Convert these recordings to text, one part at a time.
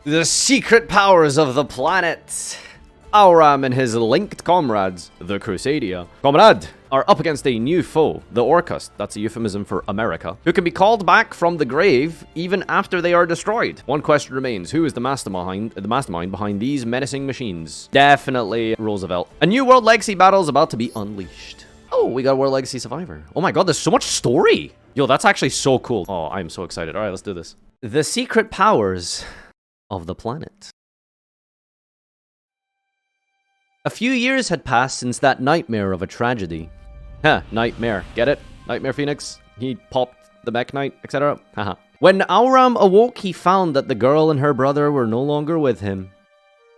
The secret powers of the planet. Auram and his linked comrades, the Crusadia, are up against a new foe, the Orcust, that's a euphemism for America, who can be called back from the grave even after they are destroyed. One question remains, who is the mastermind behind these menacing machines? Definitely Roosevelt. A new World Legacy battle is about to be unleashed. Oh, we got a World Legacy Survivor. Oh my god, there's so much story! Yo, that's actually so cool. Oh, I'm so excited. Alright, let's do this. The secret powers of the planet. A few years had passed since that nightmare of a tragedy. Nightmare. Get it? Nightmare Phoenix? He popped the mech knight, etc. Haha. When Auram awoke, he found that the girl and her brother were no longer with him.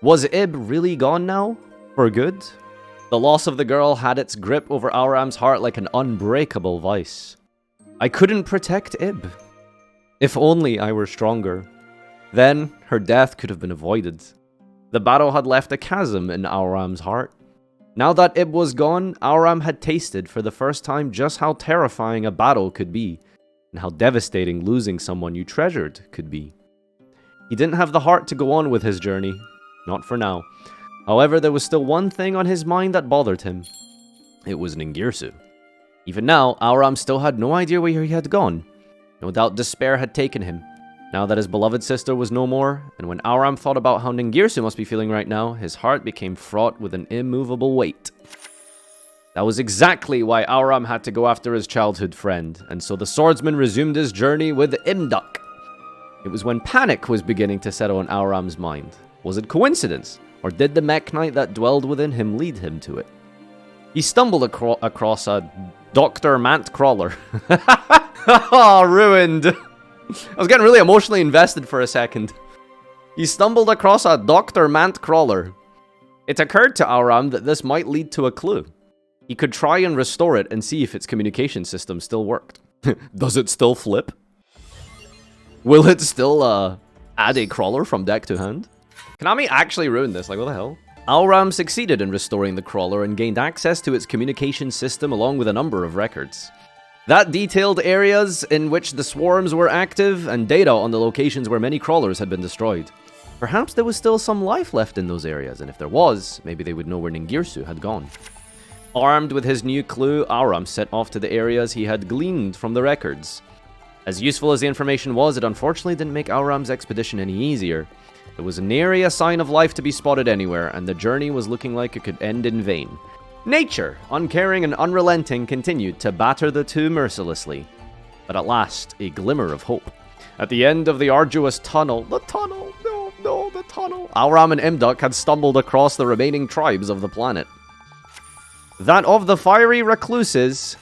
Was Ib really gone now? For good? The loss of the girl had its grip over Auram's heart like an unbreakable vice. I couldn't protect Ib. If only I were stronger. Then, her death could have been avoided. The battle had left a chasm in Auram's heart. Now that Ib was gone, Auram had tasted for the first time just how terrifying a battle could be, and how devastating losing someone you treasured could be. He didn't have the heart to go on with his journey. Not for now. However, there was still one thing on his mind that bothered him. It was Ningirsu. Even now, Auram still had no idea where he had gone. No doubt despair had taken him. Now that his beloved sister was no more, and when Auram thought about how Ningirsu must be feeling right now, his heart became fraught with an immovable weight. That was exactly why Auram had to go after his childhood friend, and so the swordsman resumed his journey with Imduk. It was when panic was beginning to settle in Auram's mind. Was it coincidence, or did the mech knight that dwelled within him lead him to it? He stumbled across a Dr. Mant Crawler. Oh, ruined! I was getting really emotionally invested for a second. He stumbled across a Dr. Mant Crawler. It occurred to Auram that this might lead to a clue. He could try and restore it and see if its communication system still worked. Does it still flip? Will it still, add a crawler from deck to hand? Konami actually ruined this, like what the hell? Auram succeeded in restoring the crawler and gained access to its communication system along with a number of records. That detailed areas in which the swarms were active and data on the locations where many crawlers had been destroyed. Perhaps there was still some life left in those areas, and if there was, maybe they would know where Ningirsu had gone. Armed with his new clue, Auram set off to the areas he had gleaned from the records. As useful as the information was, it unfortunately didn't make Auram's expedition any easier. There was nary a sign of life to be spotted anywhere, and the journey was looking like it could end in vain. Nature, uncaring and unrelenting, continued to batter the two mercilessly. But at last, a glimmer of hope. At the end of the arduous tunnel, the tunnel, Auram and Imduk had stumbled across the remaining tribes of the planet. That of the fiery recluses,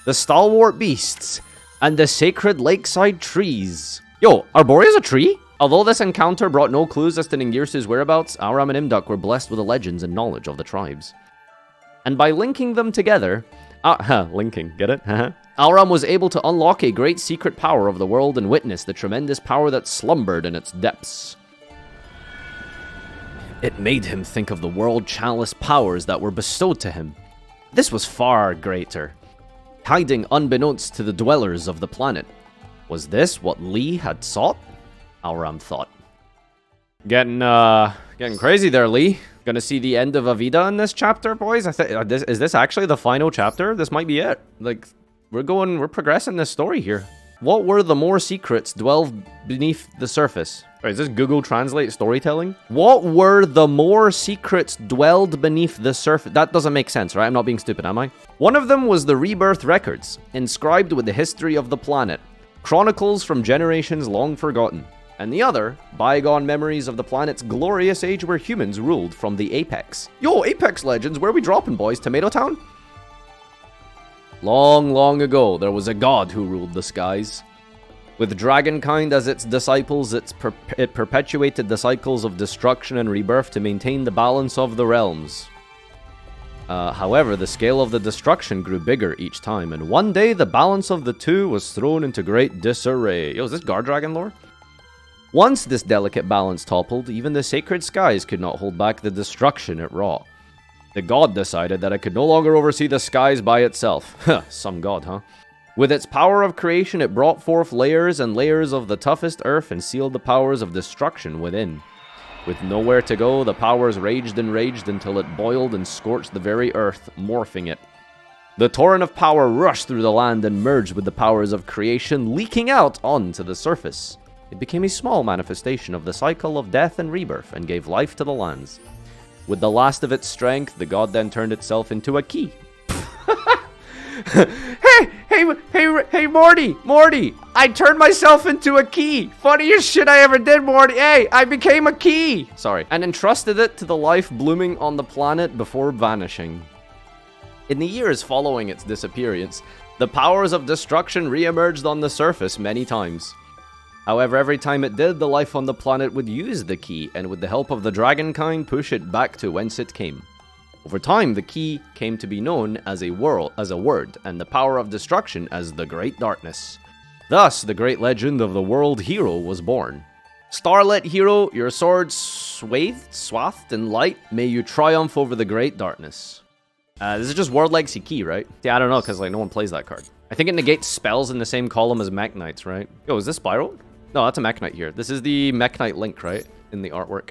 the stalwart beasts, and the sacred lakeside trees. Yo, Arboria's a tree? Although this encounter brought no clues as to Ningirsu's whereabouts, Auram and Imduk were blessed with the legends and knowledge of the tribes. And by linking them together, linking, get it? Auram was able to unlock a great secret power of the world and witness the tremendous power that slumbered in its depths. It made him think of the world chalice powers that were bestowed to him. This was far greater, hiding unbeknownst to the dwellers of the planet. Was this what Lee had sought? Auram thought. Getting crazy there, Lee. Gonna see the end of Avida in this chapter, boys? Is this actually the final chapter? This might be it. Like, we're progressing this story here. What were the more secrets dwelled beneath the surface? Wait, is this Google Translate storytelling? What were the more secrets dwelled beneath the surface? That doesn't make sense, right? I'm not being stupid, am I? One of them was the rebirth records, inscribed with the history of the planet. Chronicles from generations long forgotten. And the other, bygone memories of the planet's glorious age where humans ruled from the Apex. Yo, Apex Legends, where we dropping, boys? Tomato Town? Long, long ago, there was a god who ruled the skies. With dragonkind as its disciples, it perpetuated the cycles of destruction and rebirth to maintain the balance of the realms. However, the scale of the destruction grew bigger each time, and one day the balance of the two was thrown into great disarray. Yo, is this Guard Dragon lore? Once this delicate balance toppled, even the sacred skies could not hold back the destruction it wrought. The god decided that it could no longer oversee the skies by itself. Some god, huh? With its power of creation, it brought forth layers and layers of the toughest earth and sealed the powers of destruction within. With nowhere to go, the powers raged and raged until it boiled and scorched the very earth, morphing it. The torrent of power rushed through the land and merged with the powers of creation, leaking out onto the surface. It became a small manifestation of the cycle of death and rebirth and gave life to the lands. With the last of its strength, the god then turned itself into a key. Hey, Morty! I turned myself into a key! Funniest shit I ever did, Morty! Hey, I became a key! Sorry. And entrusted it to the life blooming on the planet before vanishing. In the years following its disappearance, the powers of destruction re-emerged on the surface many times. However, every time it did, the life on the planet would use the key, and with the help of the dragonkind, push it back to whence it came. Over time, the key came to be known as a word, and the power of destruction as the Great Darkness. Thus, the great legend of the world hero was born. Starlit hero, your sword swathed in light, may you triumph over the Great Darkness. This is just World Legacy Key, right? Yeah, I don't know, because like no one plays that card. I think it negates spells in the same column as Mech Knights, right? Yo, is this Spiral? No, that's a Mech Knight here. This is the Mech Knight Link, right? In the artwork.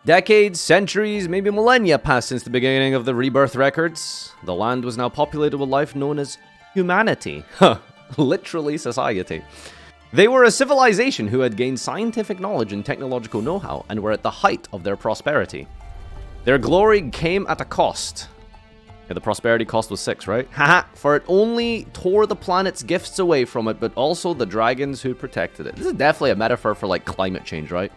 Decades, centuries, maybe millennia passed since the beginning of the Rebirth records. The land was now populated with life known as humanity. Literally society. They were a civilization who had gained scientific knowledge and technological know-how and were at the height of their prosperity. Their glory came at a cost. Yeah, the prosperity cost was 6, right? Haha, for it only tore the planet's gifts away from it, but also the dragons who protected it. This is definitely a metaphor for, like, climate change, right?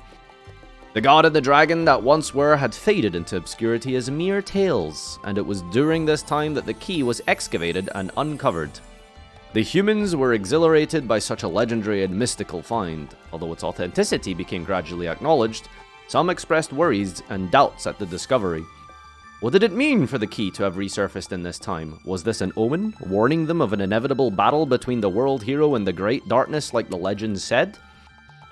The god and the dragon that once were had faded into obscurity as mere tales, and it was during this time that the key was excavated and uncovered. The humans were exhilarated by such a legendary and mystical find. Although its authenticity became gradually acknowledged, some expressed worries and doubts at the discovery. What did it mean for the key to have resurfaced in this time? Was this an omen, warning them of an inevitable battle between the world hero and the Great Darkness like the legends said?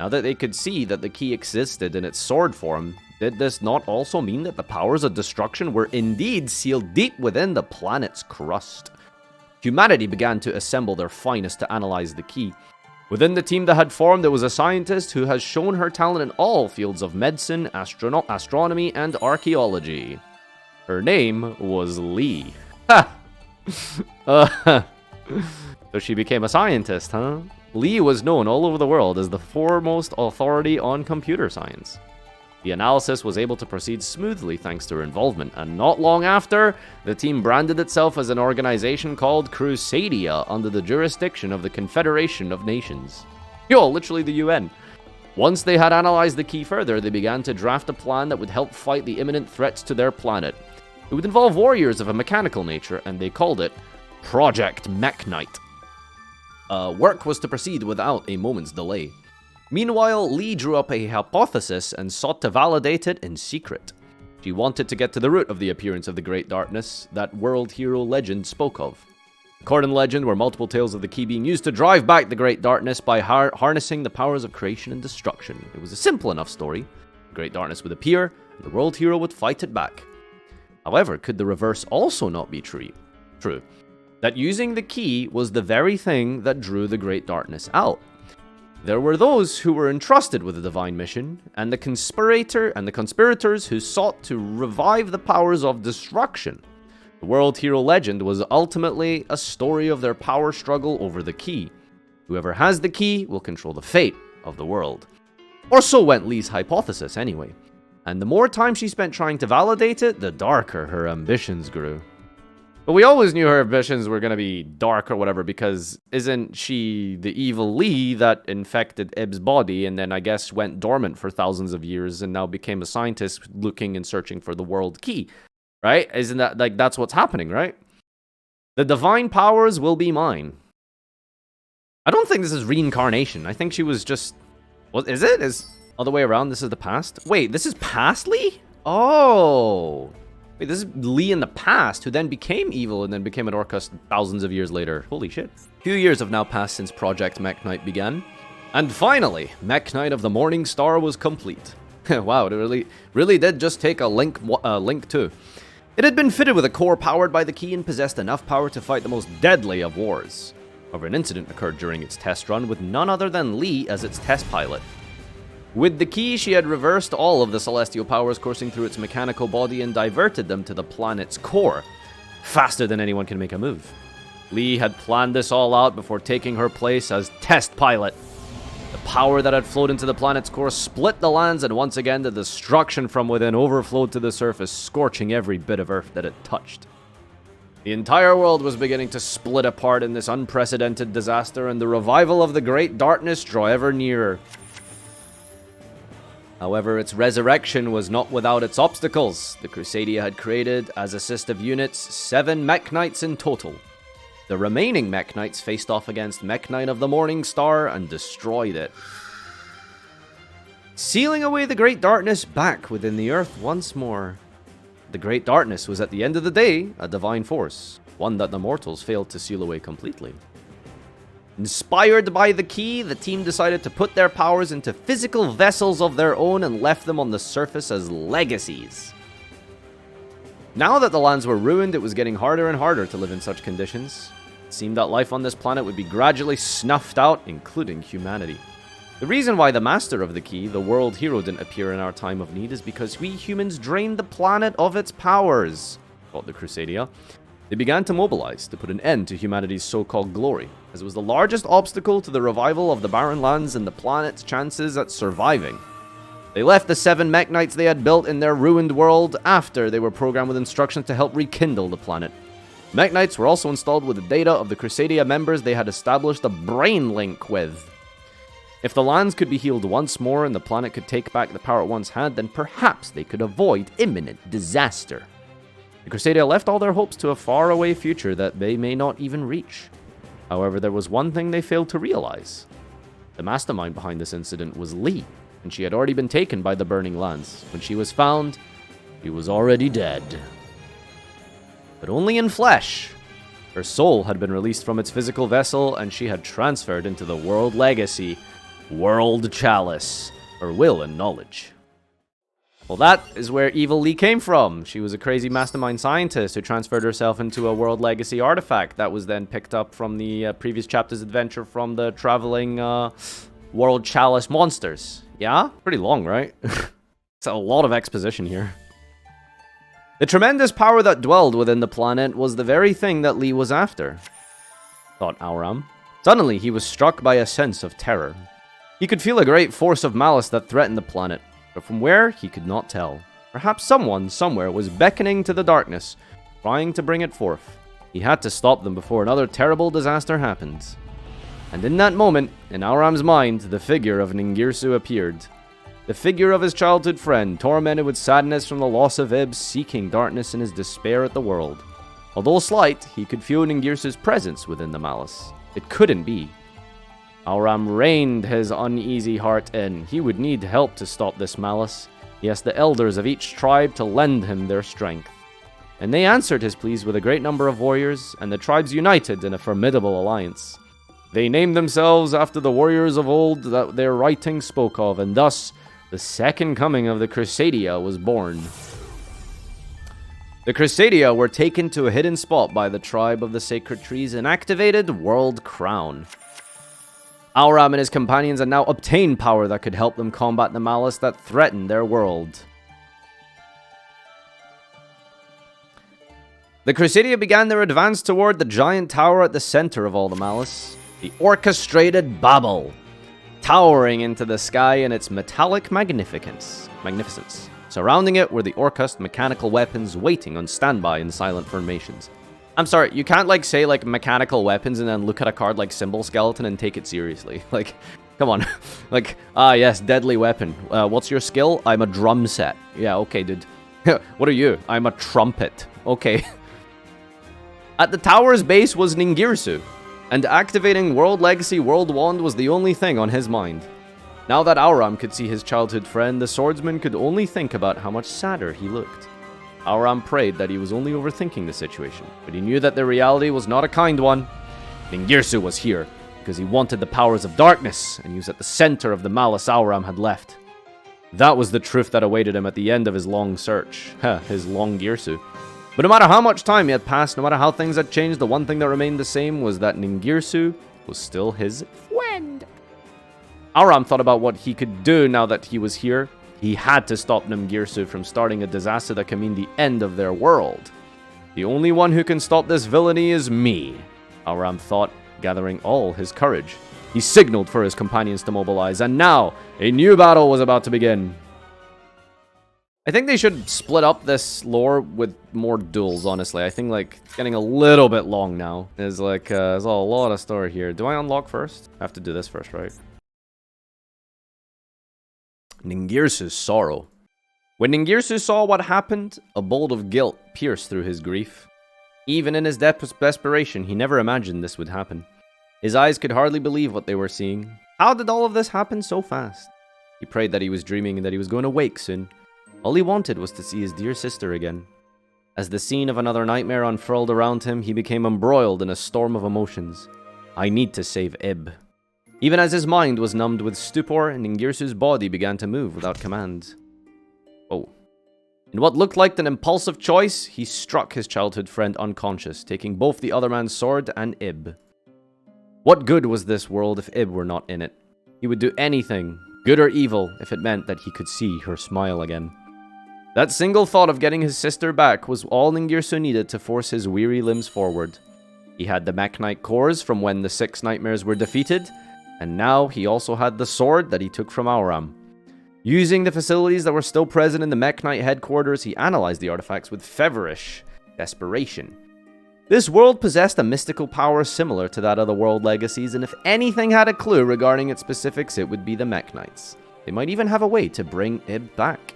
Now that they could see that the key existed in its sword form, did this not also mean that the powers of destruction were indeed sealed deep within the planet's crust? Humanity began to assemble their finest to analyze the key. Within the team that had formed, there was a scientist who has shown her talent in all fields of medicine, astronomy, and archaeology. Her name was Lee. Ha! So she became a scientist, huh? Lee was known all over the world as the foremost authority on computer science. The analysis was able to proceed smoothly thanks to her involvement, and not long after, the team branded itself as an organization called Crusadia under the jurisdiction of the Confederation of Nations. Yo, literally the UN. Once they had analyzed the key further, they began to draft a plan that would help fight the imminent threats to their planet. It would involve warriors of a mechanical nature, and they called it Project Mech Knight. Work was to proceed without a moment's delay. Meanwhile, Lee drew up a hypothesis and sought to validate it in secret. She wanted to get to the root of the appearance of the Great Darkness that world hero legend spoke of. According to legend, were multiple tales of the key being used to drive back the Great Darkness by harnessing the powers of creation and destruction. It was a simple enough story. The Great Darkness would appear, and the world hero would fight it back. However, could the reverse also not be true? That using the key was the very thing that drew the Great Darkness out. There were those who were entrusted with the divine mission, and the conspirators who sought to revive the powers of destruction. The world hero legend was ultimately a story of their power struggle over the key. Whoever has the key will control the fate of the world. Or so went Lee's hypothesis anyway. And the more time she spent trying to validate it, the darker her ambitions grew. But we always knew her ambitions were going to be dark or whatever, because isn't she the evil Lee that infected Ib's body and then I guess went dormant for thousands of years and now became a scientist looking and searching for the world key, right? Isn't that, like, that's what's happening, right? The divine powers will be mine. I don't think this is reincarnation. I think she was just... What is it? Is other way around? This is the past? Wait, this is past Lee? Oh... Wait, this is Lee in the past, who then became evil and then became an Orcus thousands of years later. Holy shit. A few years have now passed since Project Mech Knight began. And finally, Mech Knight of the Morning Star was complete. Wow, it really did just take a Link 2. It had been fitted with a core powered by the key and possessed enough power to fight the most deadly of wars. However, an incident occurred during its test run with none other than Lee as its test pilot. With the key, she had reversed all of the celestial powers coursing through its mechanical body and diverted them to the planet's core, faster than anyone can make a move. Lee had planned this all out before taking her place as test pilot. The power that had flowed into the planet's core split the lands, and once again the destruction from within overflowed to the surface, scorching every bit of earth that it touched. The entire world was beginning to split apart in this unprecedented disaster, and the revival of the Great Darkness drew ever nearer. However, its resurrection was not without its obstacles. The Crusadia had created, as assistive units, 7 Mech Knights in total. The remaining Mech Knights faced off against Mech Knight of the Morning Star and destroyed it, sealing away the Great Darkness back within the Earth once more. The Great Darkness was at the end of the day a divine force, one that the mortals failed to seal away completely. Inspired by the key, the team decided to put their powers into physical vessels of their own and left them on the surface as legacies. Now that the lands were ruined, it was getting harder and harder to live in such conditions. It seemed that life on this planet would be gradually snuffed out, including humanity. The reason why the master of the key, the world hero, didn't appear in our time of need is because we humans drained the planet of its powers, thought the Crusadia. They began to mobilize to put an end to humanity's so-called glory, as it was the largest obstacle to the revival of the barren lands and the planet's chances at surviving. They left the 7 Mech Knights they had built in their ruined world after they were programmed with instructions to help rekindle the planet. Mech Knights were also installed with the data of the Crusadia members they had established a brain link with. If the lands could be healed once more and the planet could take back the power it once had, then perhaps they could avoid imminent disaster. The Crusadia left all their hopes to a faraway future that they may not even reach. However, there was one thing they failed to realize. The mastermind behind this incident was Lee, and she had already been taken by the burning lands. When she was found, she was already dead. But only in flesh. Her soul had been released from its physical vessel, and she had transferred into the world legacy, World Chalice, her will and knowledge. Well, that is where Evil Lee came from. She was a crazy mastermind scientist who transferred herself into a world legacy artifact that was then picked up from the previous chapter's adventure from the traveling World Chalice monsters. Yeah? Pretty long, right? It's a lot of exposition here. The tremendous power that dwelled within the planet was the very thing that Lee was after, thought Auram. Suddenly, he was struck by a sense of terror. He could feel a great force of malice that threatened the planet, but from where, he could not tell. Perhaps someone, somewhere, was beckoning to the darkness, trying to bring it forth. He had to stop them before another terrible disaster happened. And in that moment, in Auram's mind, the figure of Ningirsu appeared. The figure of his childhood friend, tormented with sadness from the loss of Ib, seeking darkness in his despair at the world. Although slight, he could feel Ningirsu's presence within the malice. It couldn't be. Auram reined his uneasy heart in. He would need help to stop this malice. He asked the elders of each tribe to lend him their strength. And they answered his pleas with a great number of warriors, and the tribes united in a formidable alliance. They named themselves after the warriors of old that their writings spoke of, and thus the second coming of the Crusadia was born. The Crusadia were taken to a hidden spot by the tribe of the Sacred Trees and activated World Crown. Auram and his companions had now obtained power that could help them combat the malice that threatened their world. The Crusadia began their advance toward the giant tower at the center of all the malice, the Orchestrated Babel, towering into the sky in its metallic magnificence. Surrounding it were the Orcust mechanical weapons waiting on standby in silent formations. I'm sorry, you can't, like, say, like, mechanical weapons and then look at a card like Symbol Skeleton and take it seriously. Like, come on. Like, yes, deadly weapon. What's your skill? I'm a drum set. Yeah, okay, dude. What are you? I'm a trumpet. Okay. At the tower's base was Ningirsu, and activating World Legacy World Wand was the only thing on his mind. Now that Auram could see his childhood friend, the swordsman could only think about how much sadder he looked. Auram prayed that he was only overthinking the situation, but he knew that the reality was not a kind one. Ningirsu was here, because he wanted the powers of darkness, and he was at the center of the malice Auram had left. That was the truth that awaited him at the end of his long search. His long Girsu. But no matter how much time he had passed, no matter how things had changed, the one thing that remained the same was that Ningirsu was still his friend. Auram thought about what he could do now that he was here. He had to stop Ningirsu from starting a disaster that could mean the end of their world. The only one who can stop this villainy is me, Auram thought, gathering all his courage. He signaled for his companions to mobilize, and now a new battle was about to begin. I think they should split up this lore with more duels, honestly. I think, like, it's getting a little bit long now. There's, like, there's a lot of story here. Do I unlock first? I have to do this first, right? Ningirsu's sorrow. When Ningirsu saw what happened, a bolt of guilt pierced through his grief. Even in his desperation, he never imagined this would happen. His eyes could hardly believe what they were seeing. How did all of this happen so fast? He prayed that he was dreaming and that he was going to wake soon. All he wanted was to see his dear sister again. As the scene of another nightmare unfurled around him, he became embroiled in a storm of emotions. I need to save Ib. Even as his mind was numbed with stupor, Ningirsu's body began to move without command. Oh. In what looked like an impulsive choice, he struck his childhood friend unconscious, taking both the other man's sword and Ib. What good was this world if Ib were not in it? He would do anything, good or evil, if it meant that he could see her smile again. That single thought of getting his sister back was all Ningirsu needed to force his weary limbs forward. He had the Mekk-Knight cores from when the 6 nightmares were defeated, and now he also had the sword that he took from Auram. Using the facilities that were still present in the Mekk-Knight headquarters, he analyzed the artifacts with feverish desperation. This world possessed a mystical power similar to that of the world legacies, and if anything had a clue regarding its specifics, it would be the Mekk-Knights. They might even have a way to bring Ib back.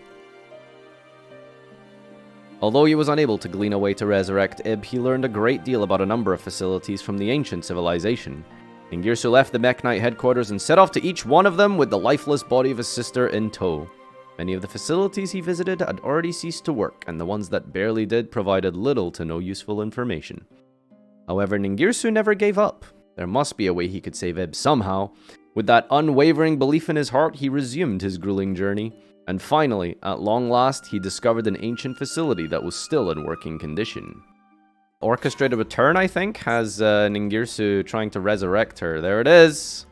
Although he was unable to glean a way to resurrect Ib, he learned a great deal about a number of facilities from the ancient civilization. Ningirsu left the Mekk-Knight headquarters and set off to each one of them with the lifeless body of his sister in tow. Many of the facilities he visited had already ceased to work, and the ones that barely did provided little to no useful information. However, Ningirsu never gave up. There must be a way he could save Ib somehow. With that unwavering belief in his heart, he resumed his grueling journey. And finally, at long last, he discovered an ancient facility that was still in working condition. Orchestrated Return, I think, has Ningirsu trying to resurrect her. There it is!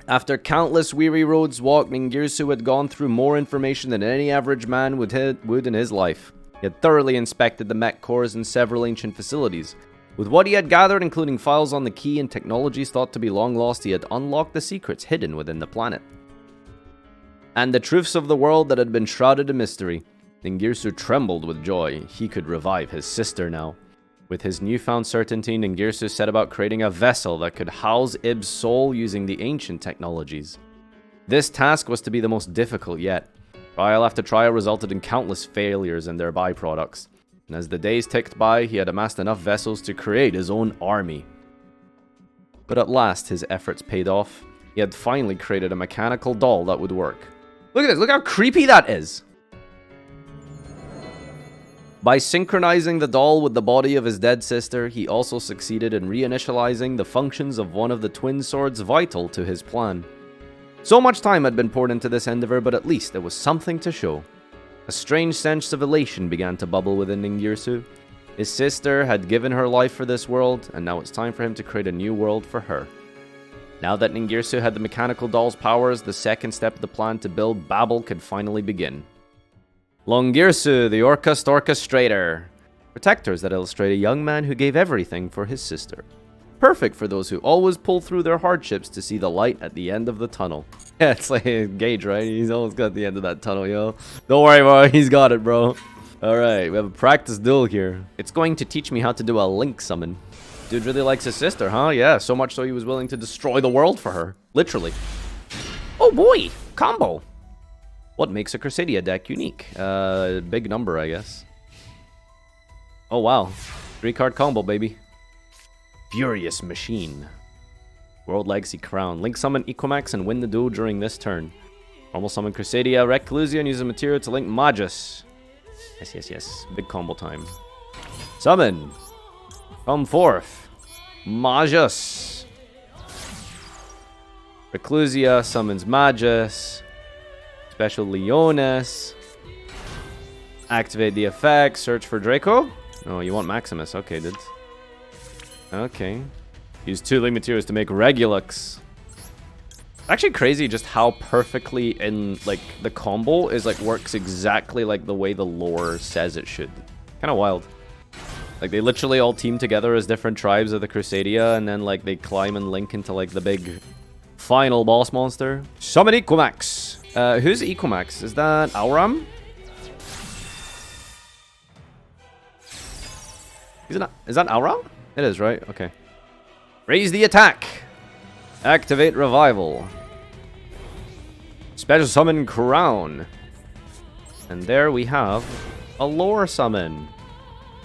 After countless weary roads walked, Ningirsu had gone through more information than any average man would in his life. He had thoroughly inspected the mech cores and several ancient facilities. With what he had gathered, including files on the key and technologies thought to be long lost, he had unlocked the secrets hidden within the planet. And the truths of the world that had been shrouded in mystery. Ningirsu trembled with joy. He could revive his sister now. With his newfound certainty, Ningirsu set about creating a vessel that could house Ib's soul using the ancient technologies. This task was to be the most difficult yet. Trial after trial resulted in countless failures and their byproducts. And as the days ticked by, he had amassed enough vessels to create his own army. But at last, his efforts paid off. He had finally created a mechanical doll that would work. Look at this, look how creepy that is! By synchronizing the doll with the body of his dead sister, he also succeeded in reinitializing the functions of one of the twin swords vital to his plan. So much time had been poured into this endeavor, but at least there was something to show. A strange sense of elation began to bubble within Ningirsu. His sister had given her life for this world, and now it's time for him to create a new world for her. Now that Ningirsu had the mechanical doll's powers, the second step of the plan to build Babel could finally begin. Longirsu, the Orcust Orchestrator. Protectors that illustrate a young man who gave everything for his sister. Perfect for those who always pull through their hardships to see the light at the end of the tunnel. Yeah, it's like Gage, right? He's almost got the end of that tunnel, yo. Don't worry, bro. He's got it, bro. Alright, we have a practice duel here. It's going to teach me how to do a link summon. Dude really likes his sister, huh? Yeah, so much so he was willing to destroy the world for her. Literally. Oh boy! Combo! What makes a Crusadia deck unique? Big number, I guess. Oh, wow. 3-card combo, baby. Furious Machine. World Legacy Crown. Link summon Equimax and win the duel during this turn. Normal summon Crusadia. Reclusion uses material to link Magus. Yes, yes, yes. Big combo time. Summon. Come forth. Magus. Reclusia summons Magus. Special Leonis. Activate the effect. Search for Draco. Oh, you want Maximus. Okay, dude. Okay. Use 2 link materials to make Regulux. Actually crazy just how perfectly in like the combo is like works exactly like the way the lore says it should. Kind of wild. Like they literally all team together as different tribes of the Crusadia, and then like they climb and link into like the big final boss monster. Summon Equamax. Who's Equamax? Is that Auram? Is that Auram? It is, right? Okay. Raise the attack. Activate Revival. Special Summon Crown. And there we have a lore summon.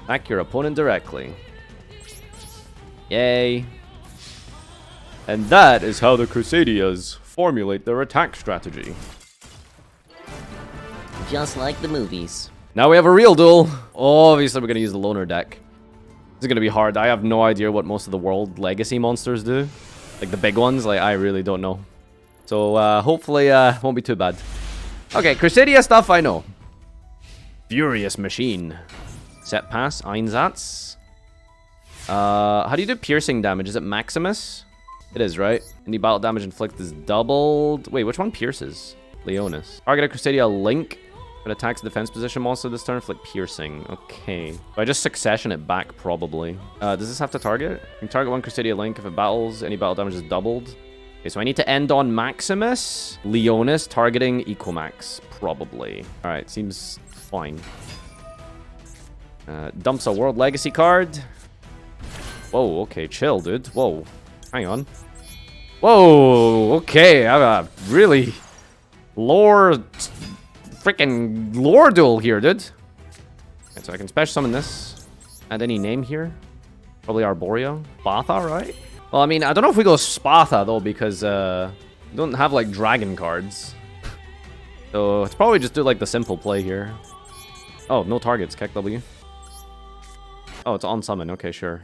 Attack your opponent directly. Yay. And that is how the Crusadias formulate their attack strategy. Just like the movies. Now we have a real duel. Obviously, we're going to use the loner deck. This is going to be hard. I have no idea what most of the world legacy monsters do. Like the big ones, like I really don't know. So hopefully it won't be too bad. Okay, Crusadia stuff I know. Furious Machine. Set pass, Einsatz. How do you do piercing damage? Is it Maximus? It is, right? Any battle damage inflicted is doubled. Wait, which one pierces? Leonis. Target a Crusadia Link. It attacks the defense position monster this turn, inflict piercing. Okay. So I just succession it back, probably. Does this have to target? You can target one Crusadia Link. If it battles, any battle damage is doubled. Okay, so I need to end on Maximus. Leonis targeting Equamax, probably. Alright, seems fine. Dumps a World Legacy card. Whoa, okay, chill, dude. Whoa, hang on. Whoa, okay, I have a really freaking lore duel here, dude. Okay, so I can special summon this. Add any name here. Probably Arborea. Spatha, right? Well, I mean, I don't know if we go Spatha, though, because we don't have, like, dragon cards. So it's probably just do, like, the simple play here. Oh, no targets. Keck W. Oh, it's on summon. Okay, sure.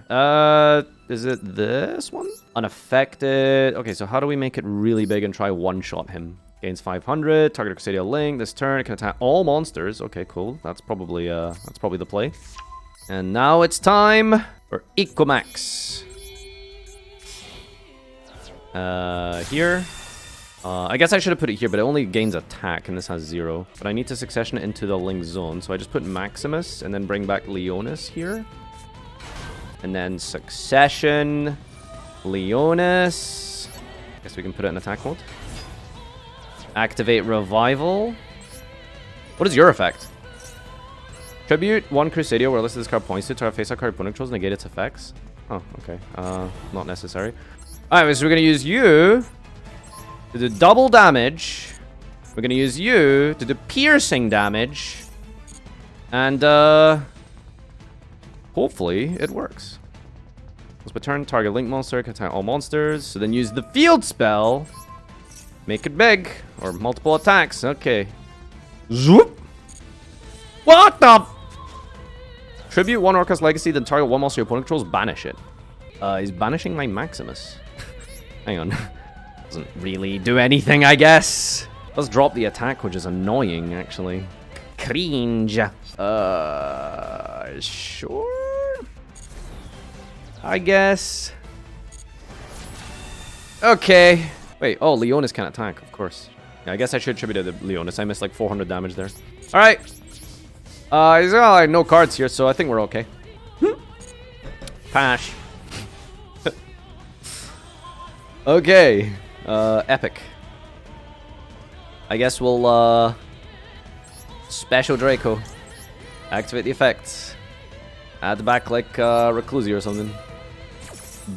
Is it this one? Unaffected. Okay, so how do we make it really big and try one-shot him? Gains 500. Target Crusadia Link. This turn it can attack all monsters. Okay, cool. That's probably the play. And now it's time for Equamax. Here. I guess I should have put it here, but it only gains attack, and this has 0. But I need to succession it into the link zone, so I just put Maximus, and then bring back Leonis here. And then succession, Leonis. Guess we can put it in attack mode. Activate Revival. What is your effect? Tribute 1 Crusadia, where listed this card points to our face-up card opponent controls, negate its effects. Oh, okay. Not necessary. Alright, so we're gonna use you to do double damage. We're gonna use you to do piercing damage. And, hopefully it works. Let's return target link monster, can attack all monsters. So then use the field spell. Make it big. Or multiple attacks. Okay. Zoop! What the? Tribute 1 Orcus Legacy, then target 1 monster your opponent controls, banish it. He's banishing my Maximus. Hang on. Doesn't really do anything, I guess. Does drop the attack, which is annoying, actually. Cringe. Sure? I guess. Okay. Wait, oh, Leonis can attack, of course. Yeah, I guess I should attribute it to Leonis. I missed like 400 damage there. Alright. He's got like no cards here, so I think we're okay. Pash. Okay. Epic. I guess we'll, Special Draco. Activate the effects. Add back like, Reclusi or something.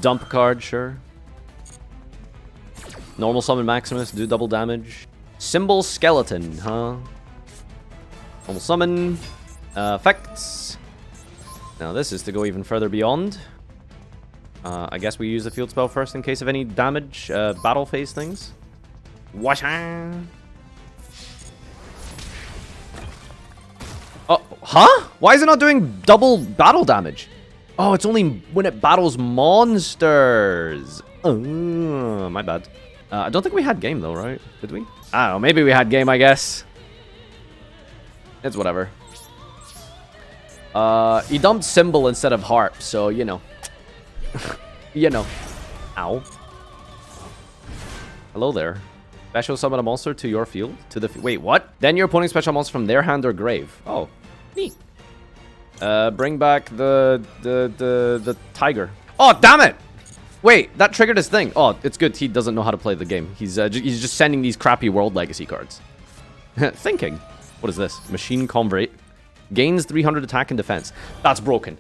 Dump a card, sure. Normal summon Maximus, do double damage. Symbol Skeleton, huh? Normal summon. Effects. Now this is to go even further beyond. I guess we use the field spell first in case of any damage, battle phase things. Washa! Oh, huh? Why is it not doing double battle damage? Oh, it's only when it battles monsters. Oh, my bad. I don't think we had game though, right? Did we? I don't know. Maybe we had game, I guess. It's whatever. He dumped Symbol instead of Harp, so, you know. You know. Ow. Hello there. Special summon a monster to your field? Wait, what? Then your opponent's special monster from their hand or grave. Oh, neat. Bring back the tiger. Oh, damn it! Wait, that triggered his thing. Oh, it's good. He doesn't know how to play the game. He's just sending these crappy World Legacy cards. Thinking. What is this? Machine Convert. Gains 300 attack and defense. That's broken.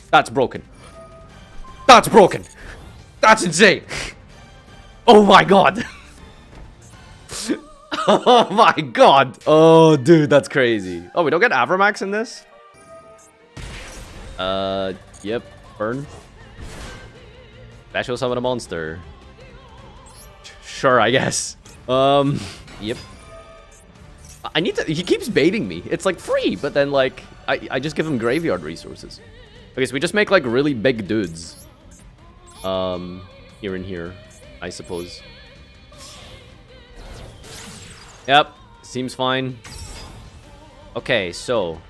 That's broken. That's broken. That's insane. Oh my god. Oh my god. Oh, dude, that's crazy. Oh, we don't get Avramax in this? Yep. Burn. Special summon a monster. Sure, I guess. Yep. I need to... He keeps baiting me. It's, like, free, but then, like, I just give him graveyard resources. Okay, so we just make, like, really big dudes. Here and here, I suppose. Yep, seems fine. Okay, so...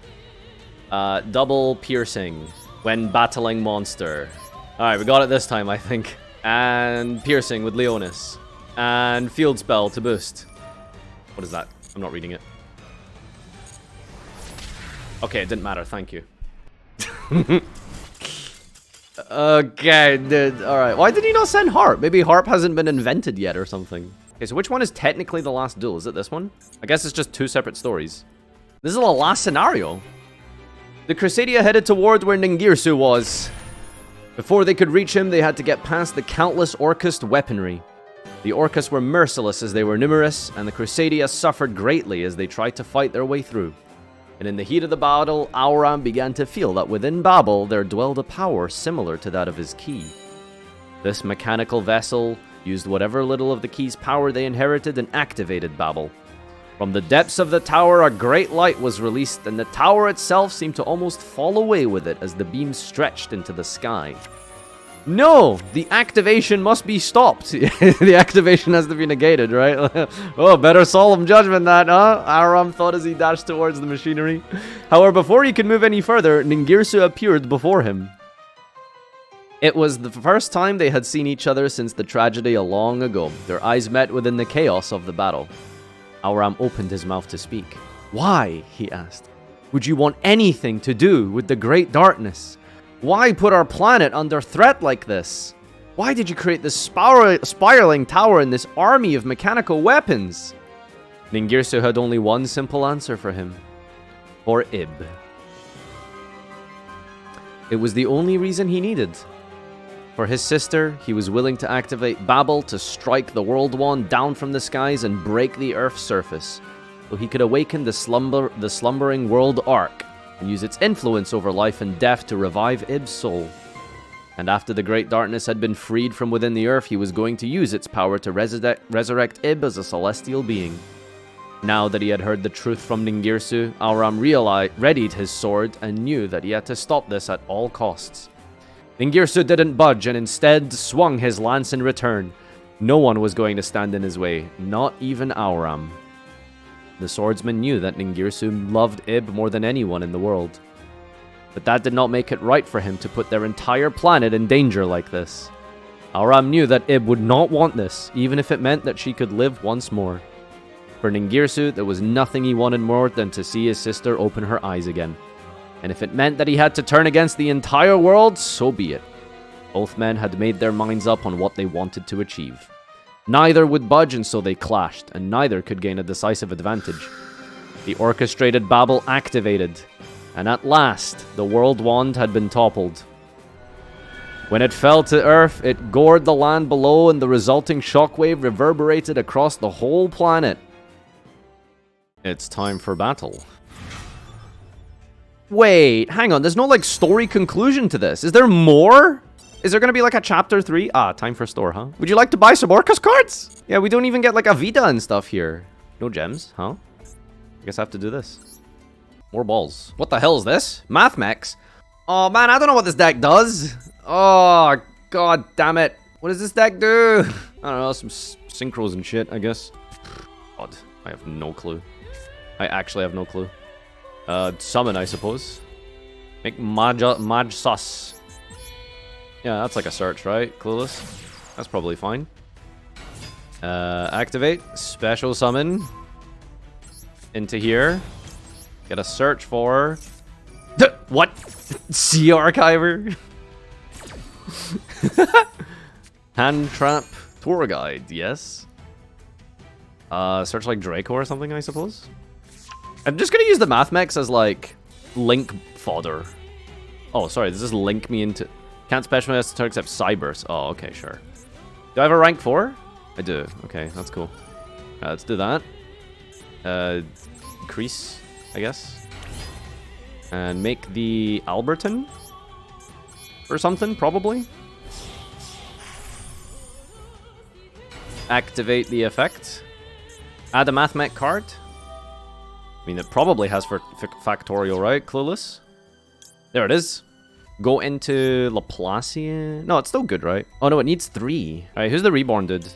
double piercing when battling monster. Alright, we got it this time, I think. And piercing with Leonis. And field spell to boost. What is that? I'm not reading it. Okay, it didn't matter, thank you. Okay, dude, alright. Why did he not send Harp? Maybe Harp hasn't been invented yet or something. Okay, so which one is technically the last duel? Is it this one? I guess it's just two separate stories. This is the last scenario. The Crusadia headed toward where Ningirsu was. Before they could reach him, they had to get past the countless Orcust weaponry. The Orcust were merciless as they were numerous, and the Crusadia suffered greatly as they tried to fight their way through. And in the heat of the battle, Auram began to feel that within Babel there dwelled a power similar to that of his key. This mechanical vessel used whatever little of the key's power they inherited and activated Babel. From the depths of the tower, a great light was released, and the tower itself seemed to almost fall away with it as the beam stretched into the sky. No! The activation must be stopped. The activation has to be negated, right? Oh, better solemn judgment that, huh? Aram thought as he dashed towards the machinery. However, before he could move any further, Ningirsu appeared before him. It was the first time they had seen each other since the tragedy a long ago. Their eyes met within the chaos of the battle. Auram opened his mouth to speak. Why, he asked, would you want anything to do with the great darkness? Why put our planet under threat like this? Why did you create this spiraling tower and this army of mechanical weapons? Ningirsu had only one simple answer for him. For Ib. It was the only reason he needed. For his sister, he was willing to activate Babel to strike the World Wand down from the skies and break the Earth's surface, so he could awaken the slumbering World Ark and use its influence over life and death to revive Ib's soul. And after the Great Darkness had been freed from within the Earth, he was going to use its power to resurrect Ib as a celestial being. Now that he had heard the truth from Ningirsu, Auram readied his sword and knew that he had to stop this at all costs. Ningirsu didn't budge and instead swung his lance in return. No one was going to stand in his way, not even Auram. The swordsman knew that Ningirsu loved Ib more than anyone in the world. But that did not make it right for him to put their entire planet in danger like this. Auram knew that Ib would not want this, even if it meant that she could live once more. For Ningirsu, there was nothing he wanted more than to see his sister open her eyes again. And if it meant that he had to turn against the entire world, so be it. Both men had made their minds up on what they wanted to achieve. Neither would budge, and so they clashed, and neither could gain a decisive advantage. The orchestrated Babel activated, and at last, the World Wand had been toppled. When it fell to Earth, it gored the land below, and the resulting shockwave reverberated across the whole planet. It's time for battle. Wait, hang on. There's no, like, story conclusion to this. Is there more? Is there gonna be, like, a chapter 3? Ah, time for store, huh? Would you like to buy some Orcus cards? Yeah, we don't even get, like, a Vita and stuff here. No gems, huh? I guess I have to do this. More balls. What the hell is this? Math mechs? Oh, man, I don't know what this deck does. Oh, god damn it. What does this deck do? I don't know, some synchros and shit, I guess. God, I have no clue. I actually have no clue. Summon, I suppose. Make Maj Sus. Yeah, that's like a search, right? Clueless. That's probably fine. Activate. Special summon. Into here. Get a search for... What? Sea Archiver? Hand Trap Tour Guide, yes. Search like Draco or something, I suppose. I'm just gonna use the Math Mechs as like link fodder. Oh, sorry, does this link me into... Can't specialize to except Cybers. Oh, okay, sure. Do I have a rank 4? I do. Okay, that's cool. Let's do that. Increase, I guess. And make the Alberton or something, probably. Activate the effect. Add a Math Mech card. I mean, it probably has for Factorial, right? Clueless. There it is. Go into Laplacian. No, it's still good, right? Oh, no, it needs 3. All right, who's the Reborn dude?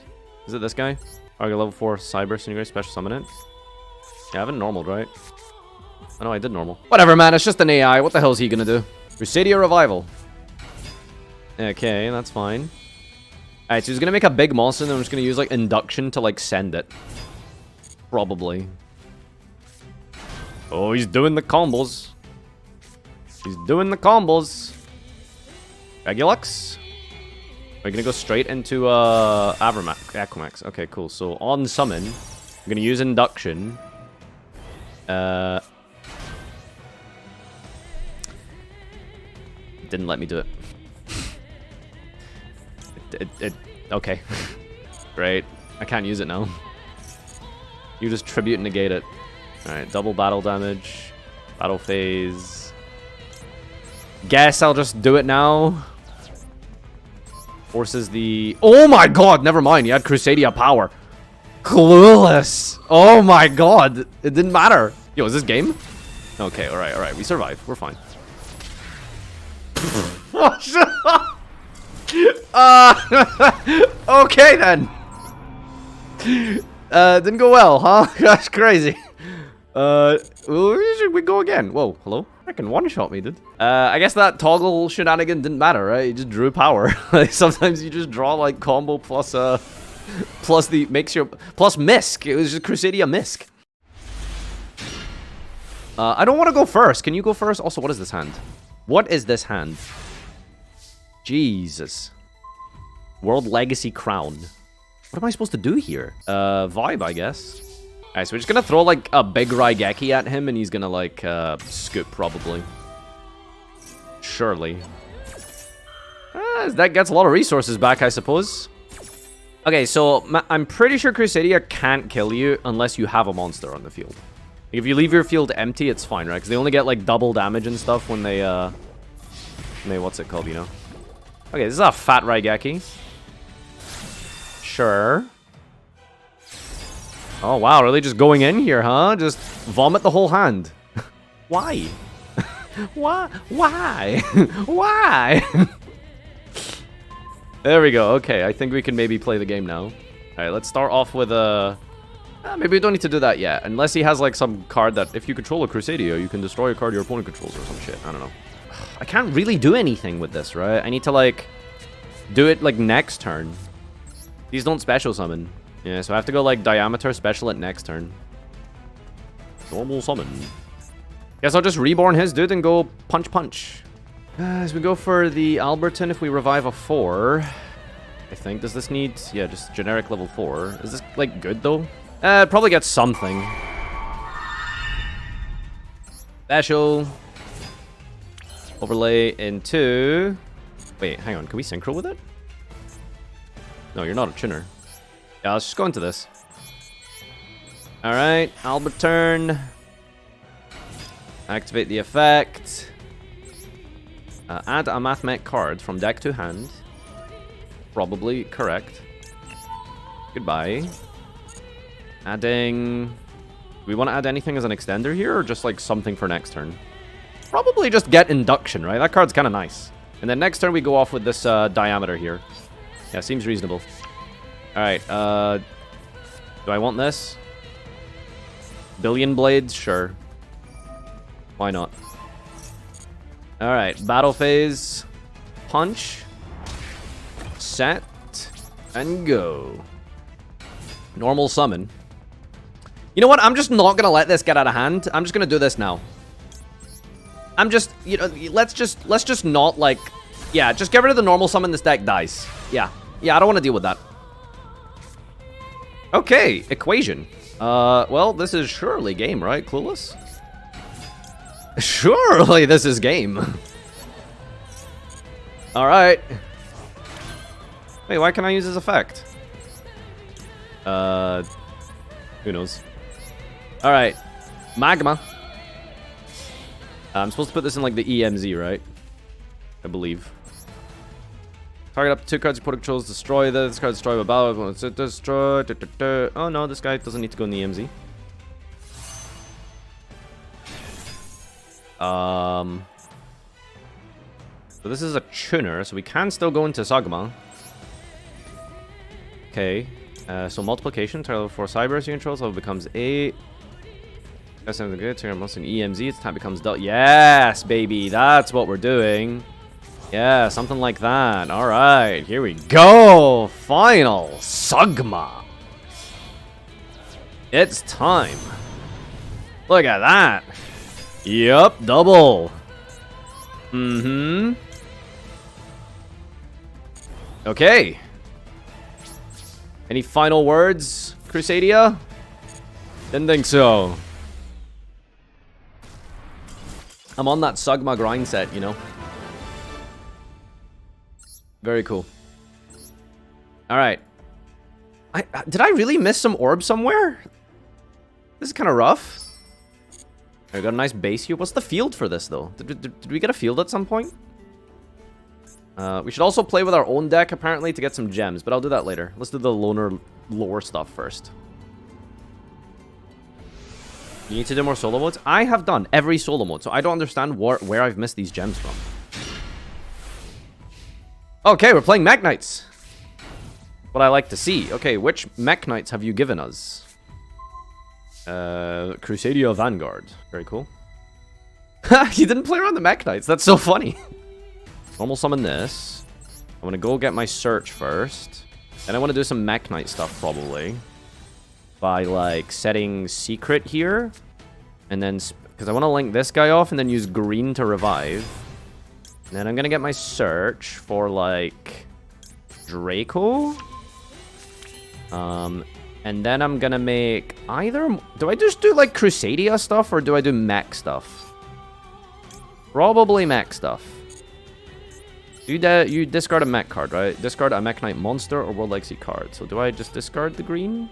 Is it this guy? Target level 4 Cyber Senior Special Summon it. Yeah, I haven't normaled, right? Oh, no, I did normal. Whatever, man. It's just an AI. What the hell is he gonna do? Crusadia Revival. Okay, that's fine. Alright, so he's gonna make a big monster, and I'm just gonna use, like, Induction to, like, send it. Probably. Oh, he's doing the combos. He's doing the combos. Regulux. Are you gonna go straight into, Aquamax? Okay, cool. So, on summon, I'm gonna use Induction. Didn't let me do it. Okay. Great. I can't use it now. You just tribute and negate it. Alright, double battle damage. Battle phase. Guess I'll just do it now. Forces the... Oh my god! Never mind, he had Crusadia power. Clueless! Oh my god! It didn't matter. Yo, is this game? Okay, alright. We survived. We're fine. Okay then. Didn't go well, huh? That's crazy. Should we go again? Whoa, hello? I can one-shot me, dude. I guess that toggle shenanigan didn't matter, right? You just drew power. Like, sometimes you just draw like combo plus plus the makes your plus misc. It was just Crusadia misc. I don't want to go first. Can you go first? Also, what is this hand? What is this hand? Jesus. World Legacy Crown. What am I supposed to do here? Vibe, I guess. Alright, so we're just gonna throw, like, a big Raigeki at him, and he's gonna, like, scoop, probably. Surely. That gets a lot of resources back, I suppose. Okay, so I'm pretty sure Crusadia can't kill you unless you have a monster on the field. If you leave your field empty, it's fine, right? Because they only get, like, double damage and stuff when they, what's it called, you know? Okay, this is a fat Raigeki. Sure. Oh, wow, really just going in here, huh? Just vomit the whole hand. Why? Why? Why? There we go. Okay, I think we can maybe play the game now. All right, let's start off with a... maybe we don't need to do that yet. Unless he has, like, some card that if you control a Crusadia, you can destroy a card your opponent controls or some shit. I don't know. I can't really do anything with this, right? I need to, like, do it, like, next turn. These don't special summon. Yeah, so I have to go, like, Diameter special at next turn. Normal summon. Guess I'll just reborn his dude and go punch. As we go for the Alberton, if we revive a 4, I think. Does this need... Yeah, just generic level 4. Is this, like, good, though? It probably gets something. Special. Overlay into... Wait, hang on. Can we synchro with it? No, you're not a chinner. Yeah, let's just go into this. Alright, Alberturn. Activate the effect. Add a Math Mech card from deck to hand. Probably correct. Goodbye. Adding... Do we want to add anything as an extender here, or just like something for next turn? Probably just get Induction, right? That card's kind of nice. And then next turn we go off with this Diameter here. Yeah, seems reasonable. Alright, do I want this? Billion Blades? Sure. Why not? Alright, battle phase. Punch. Set. And go. Normal summon. You know what? I'm just not gonna let this get out of hand. I'm just gonna do this now. I'm just, you know, let's just not, like, yeah, just get rid of the normal summon. This deck dies. Yeah, I don't want to deal with that. Okay, equation. Well, this is surely game, right? Clueless? Surely this is game. Alright. Wait, why can't I use this effect? Who knows? Alright. Magma. I'm supposed to put this in, like, the EMZ, right? I believe. Target up to 2 cards your opponent controls, destroy this card, destroy by battle. Destroy. Oh no, this guy doesn't need to go in the EMZ. So this is a tuner, so we can still go into Sagma. Okay. So multiplication, target 4 cybers you control, so it becomes 8. That sounds good. Turn monster in EMZ, its time becomes dull. Yes, baby, that's what we're doing. Yeah, something like that. Alright, here we go. Final Sagma. It's time. Look at that. Yup, double. Okay. Any final words, Crusadia? Didn't think so. I'm on that Sagma grind set, you know. Very cool. Alright. Did I really miss some orbs somewhere? This is kind of rough. I got a nice base here. What's the field for this, though? Did we get a field at some point? We should also play with our own deck, apparently, to get some gems. But I'll do that later. Let's do the loner lore stuff first. You need to do more solo modes? I have done every solo mode, so I don't understand where I've missed these gems from. Okay, we're playing Mech Knights. What I like to see. Okay, which Mech Knights have you given us? Crusadia Vanguard. Very cool. You didn't play around the Mech Knights. That's so funny. Normal summon this. I'm gonna go get my search first. And I want to do some Mech Knight stuff, probably. By, like, setting secret here. And then, because I want to link this guy off and then use green to revive. And then I'm going to get my search for, like, Draco. And then I'm going to make either... Do I just do, like, Crusadia stuff or do I do mech stuff? Probably mech stuff. You discard a mech card, right? Discard a Mech Knight monster or World Legacy card. So do I just discard the green?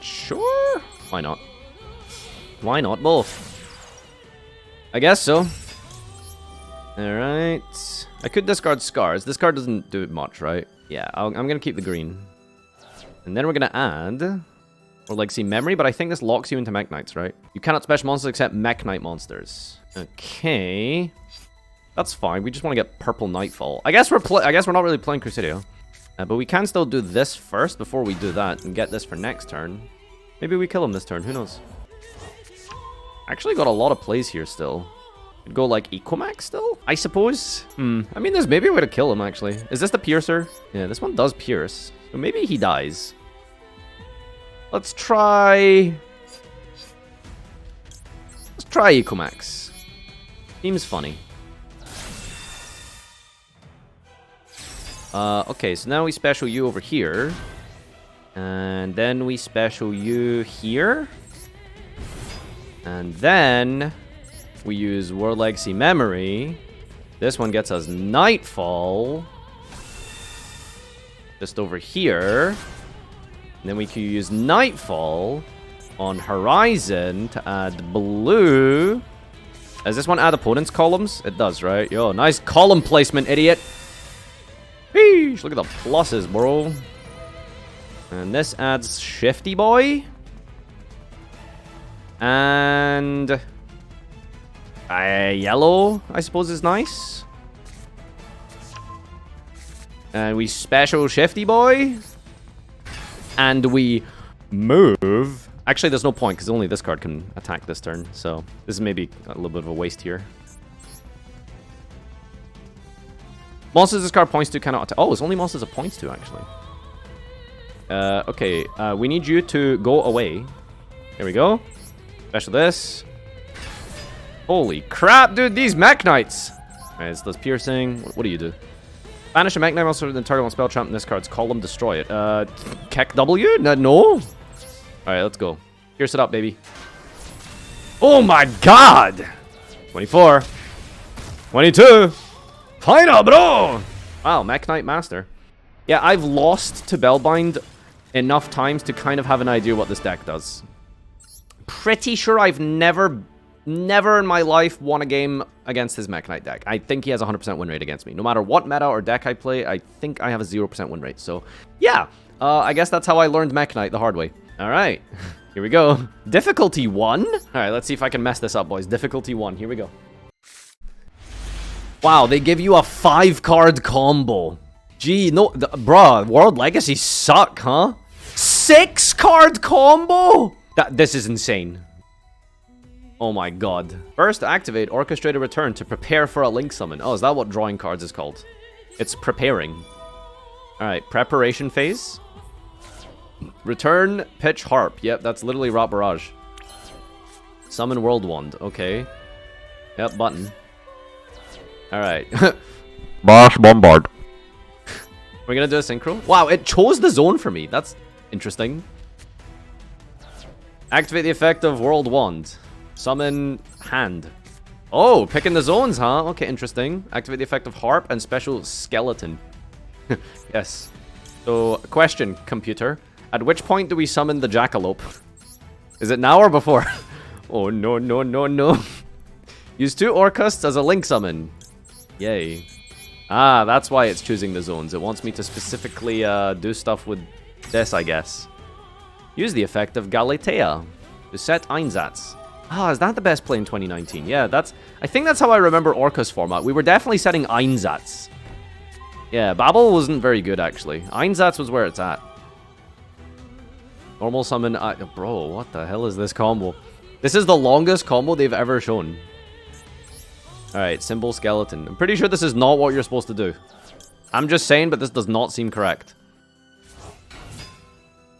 Sure. Why not? Why not both? I guess so. Alright. I could discard Scars. This card doesn't do much, right? Yeah, I'm gonna keep the green. And then we're gonna add... Or Legacy Memory, but I think this locks you into Mech Knights, right? You cannot special monsters except Mech Knight monsters. Okay. That's fine. We just want to get Purple Nightfall. I guess we're not really playing Crusadia. But we can still do this first before we do that and get this for next turn. Maybe we kill him this turn. Who knows? Actually got a lot of plays here still. Could go like Ecomax still, I suppose. I mean, there's maybe a way to kill him, actually. Is this the Piercer? Yeah, this one does pierce. So maybe he dies. Let's try... Let's try Ecomax. Seems funny. Okay, so now we special you over here. And then we special you here. And then we use World Legacy Memory. This one gets us Nightfall. Just over here. And then we can use Nightfall on Horizon to add blue. Does this one add opponent's columns? It does, right? Yo, nice column placement, idiot. Sheesh, look at the pluses, bro. And this adds Shifty Boy. And... yellow, I suppose, is nice. And we special Shifty Boy. And we move. Actually, there's no point, because only this card can attack this turn. So, this is maybe a little bit of a waste here. Monsters this card points to cannot attack. Oh, it's only monsters it points to, actually. Okay, we need you to go away. There we go. Special this. Holy crap, dude, these Mech Knights! Alright, it's this piercing. What do you do? Banish a Mech Knight also the target on spell trap in this card's column, destroy it. Keck W? No? Alright, let's go. Pierce it up, baby. Oh my god! 24. 22. Final, bro! Wow, Mech Knight Master. Yeah, I've lost to Bellbind enough times to kind of have an idea what this deck does. Pretty sure I've never in my life won a game against his Mech Knight deck. I think he has a 100% win rate against me. No matter what meta or deck I play, I think I have a 0% win rate. So, yeah. I guess that's how I learned Mech Knight the hard way. Alright. Here we go. Difficulty 1? Alright, let's see if I can mess this up, boys. Difficulty 1. Here we go. Wow, they give you a 5-card combo. Gee, no, bruh, World Legacy suck, huh? 6-card combo? This is insane. Oh my god. First, activate Orchestrated Return to prepare for a Link Summon. Oh, is that what drawing cards is called? It's preparing. Alright, preparation phase. Return, pitch, harp. Yep, that's literally Rot Barrage. Summon World Wand. Okay. Yep, button. Alright. Bash Bombard. We're gonna do a synchro? Wow, it chose the zone for me. That's interesting. Activate the effect of World Wand. Summon Hand. Oh, picking the zones, huh? Okay, interesting. Activate the effect of Harp and Special Skeleton. Yes. So, question, computer. At which point do we summon the Jackalope? Is it now or before? Oh, no. Use 2 Orcusts as a Link Summon. Yay. Ah, that's why it's choosing the zones. It wants me to specifically do stuff with this, I guess. Use the effect of Galatea to set Einsatz. Ah, is that the best play in 2019? Yeah, I think that's how I remember Orca's format. We were definitely setting Einsatz. Yeah, Babel wasn't very good, actually. Einsatz was where it's at. Normal summon... bro, what the hell is this combo? This is the longest combo they've ever shown. Alright, Symbol Skeleton. I'm pretty sure this is not what you're supposed to do. I'm just saying, but this does not seem correct.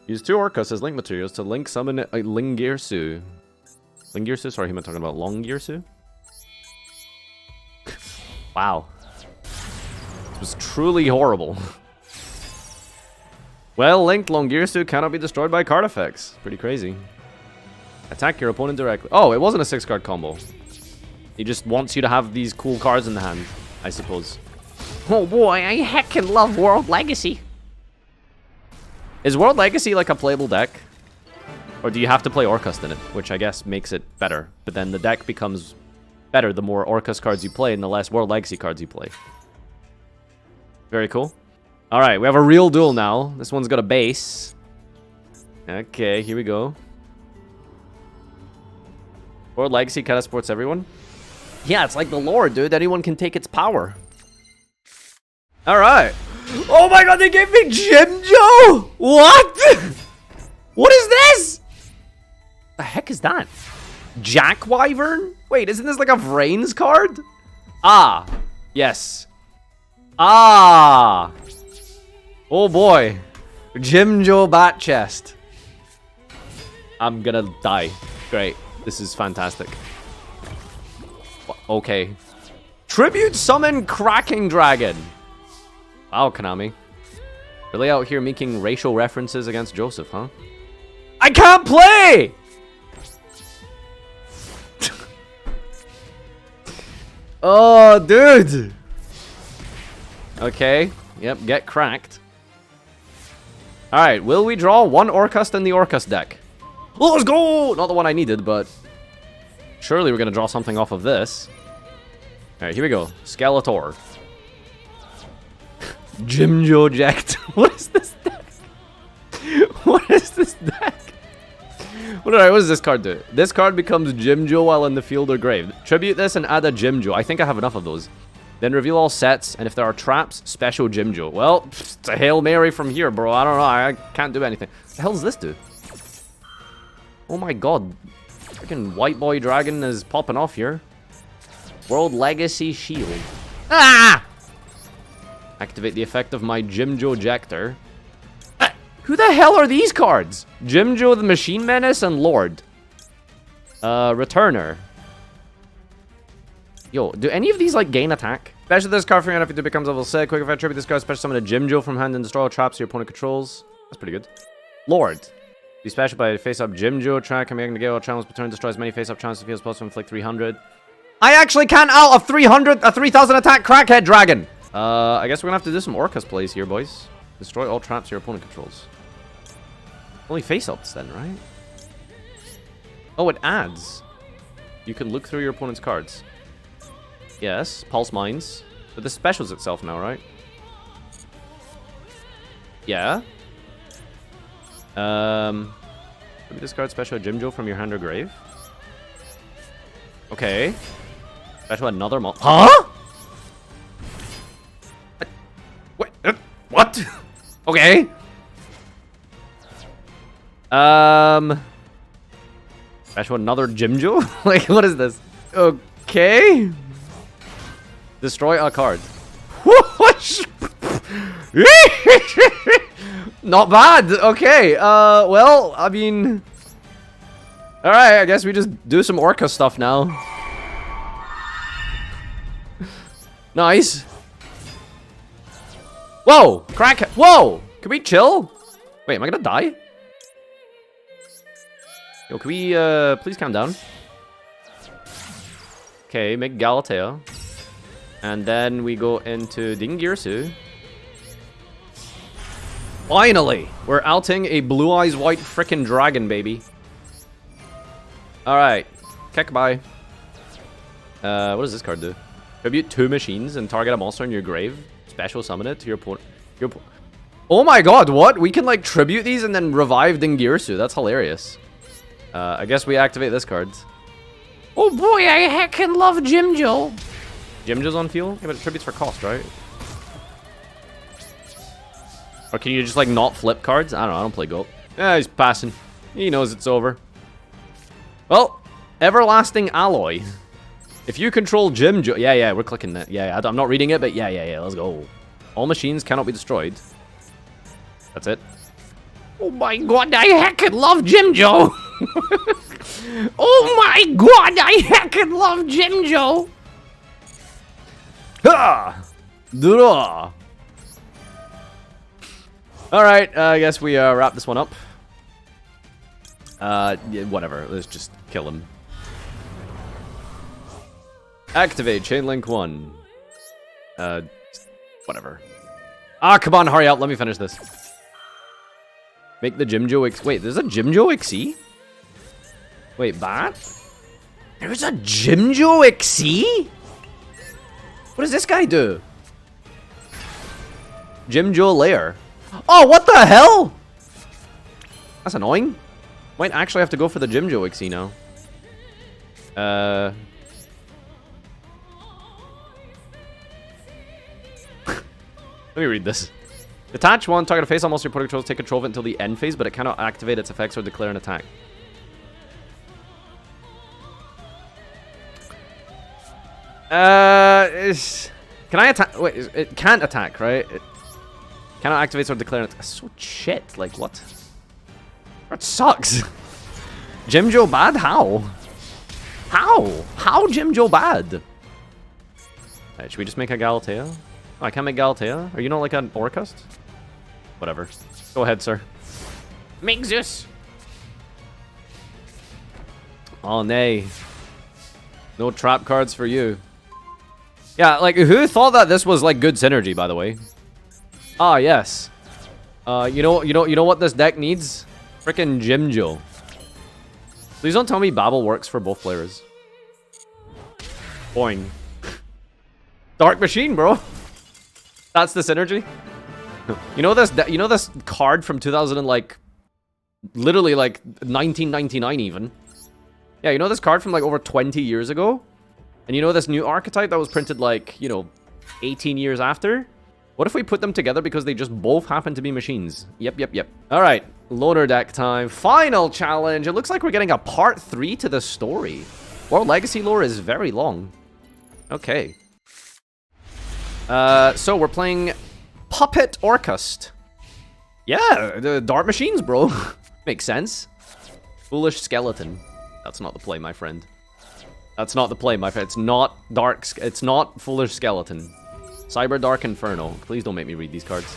Use 2 Orcas as link materials to link summon a Lingirsu. Lingirsu? Sorry, am I talking about Longirsu? Wow. This was truly horrible. Well, linked Longirsu cannot be destroyed by card effects. Pretty crazy. Attack your opponent directly. Oh, it wasn't a 6-card combo. He just wants you to have these cool cards in the hand, I suppose. Oh boy, I heckin' love World Legacy. Is World Legacy like a playable deck? Or do you have to play Orcust in it? Which I guess makes it better. But then the deck becomes better the more Orcust cards you play and the less World Legacy cards you play. Very cool. Alright, we have a real duel now. This one's got a base. Okay, here we go. World Legacy kind of supports everyone. Yeah, it's like the lore, dude. Anyone can take its power. Alright. Oh my god, they gave me Yugioh! What? What is this? The heck is that? Jack Wyvern? Wait, isn't this like a Vrains card? Ah, yes. Ah. Oh boy. Yugioh Bat Chest. I'm gonna die. Great. This is fantastic. Okay. Tribute Summon Cracking Dragon. Wow, Konami. Really out here making racial references against Joseph, huh? I can't play! Oh, dude! Okay. Yep, get cracked. Alright, will we draw 1 Orcust in the Orcust deck? Let's go! Not the one I needed, but... surely we're gonna draw something off of this. Alright, here we go. Skeletor. Yugioh Ject. What is this deck? What is this deck? What does this card do? This card becomes Yugioh while in the field or grave. Tribute this and add a Yugioh. I think I have enough of those. Then reveal all sets, and if there are traps, special Yugioh. Well, it's a Hail Mary from here, bro. I don't know. I can't do anything. What the hell does this do? Oh my god. Freaking White Boy Dragon is popping off here. World Legacy Shield. Ah! Activate the effect of my Yugioh Jector. Who the hell are these cards? Yugioh the Machine Menace and Lord. Returner. Yo, do any of these, like, gain attack? Special this card for your if it becomes level 6. Quick, if I attribute this card, special summon a Yugioh from hand and destroy all traps your opponent controls. That's pretty good. Lord. Be special by face-up Yugioh track. I'm making the all channels per turn. Destroy as many face-up challenges as feels possible. Inflict 300. I actually can't out of 3,000 attack Crackhead Dragon. I guess we're gonna have to do some Orcus plays here, boys. Destroy all traps your opponent controls. Only face-ups then, right? Oh, it adds. You can look through your opponent's cards. Yes, Pulse Mines. But this specials itself now, right? Yeah. Maybe discard special Yugioh from your hand or grave. Okay. Special another Huh? What? What? Okay. Special another Yugioh? Like, what is this? Okay. Destroy a card. Not bad. Okay. Well, I mean... Alright, I guess we just do some Orca stuff now. Nice. Whoa! Crack. Whoa! Can we chill? Wait, am I gonna die? Yo, can we, please calm down? Okay, make Galatea. And then we go into Dingirsu. Finally! We're outing a Blue Eyes White frickin' dragon, baby. Alright. Kick bye. What does this card do? Tribute 2 machines and target a monster in your grave. Special summon it to your opponent. Oh my god, what? We can, like, tribute these and then revive Dingirsu. That's hilarious. I guess we activate this card. Oh boy, I heckin' love Yugioh. Yugioh's on field? Yeah, but it tributes for cost, right? Or can you just, like, not flip cards? I don't know, I don't play Goat. Yeah, he's passing. He knows it's over. Well, Everlasting Alloy. If you control Yugioh... Yeah, we're clicking that. Yeah, I'm not reading it, but yeah, let's go. All machines cannot be destroyed. That's it. Oh my god, I heckin' love Yugioh. Oh my god, I heckin' love Yugioh. Ha! Draw! Alright, I guess we wrap this one up. Yeah, whatever, let's just kill him. Activate Chain Link 1. Whatever. Ah, come on, hurry up, let me finish this. Make the Yugioh X... Wait, there's a Yugioh XE? Wait, Bat? There's a Yugioh XE? What does this guy do? Yugioh Lair. Oh, what the hell? That's annoying. Might actually have to go for the Yugioh XE now. Let me read this. Detach 1, target a face almost your opponent controls, take control of it until the end phase, but it cannot activate its effects or declare an attack. Can I attack? Wait, it can't attack, right? It cannot activate or declare an attack. So shit, like what? That sucks. Yugioh bad? How? How Yugioh bad? Right, should we just make a Galatea? Oh, I can't make Galatea? Are you not like an Orcust? Whatever. Go ahead, sir. Make Zeus. Oh, nay. No trap cards for you. Yeah, like, who thought that this was, like, good synergy, by the way? Ah, yes. You know what this deck needs? Frickin' Yugioh. Please don't tell me Babel works for both players. Boing. Dark Machine, bro. That's the synergy. You know this card from 2000 and like literally like 1999 even. Yeah, you know this card from like over 20 years ago? And you know this new archetype that was printed like, you know, 18 years after? What if we put them together because they just both happen to be machines? Yep. Alright, loader deck time. Final challenge. It looks like we're getting a part 3 to the story. World Legacy lore is very long. Okay. So we're playing Puppet Orcust. Yeah, the dart machines, bro. Makes sense. Foolish skeleton. That's not the play, my friend. That's not the play, my friend. It's not dark. It's not foolish skeleton. Cyber Dark Inferno. Please don't make me read these cards.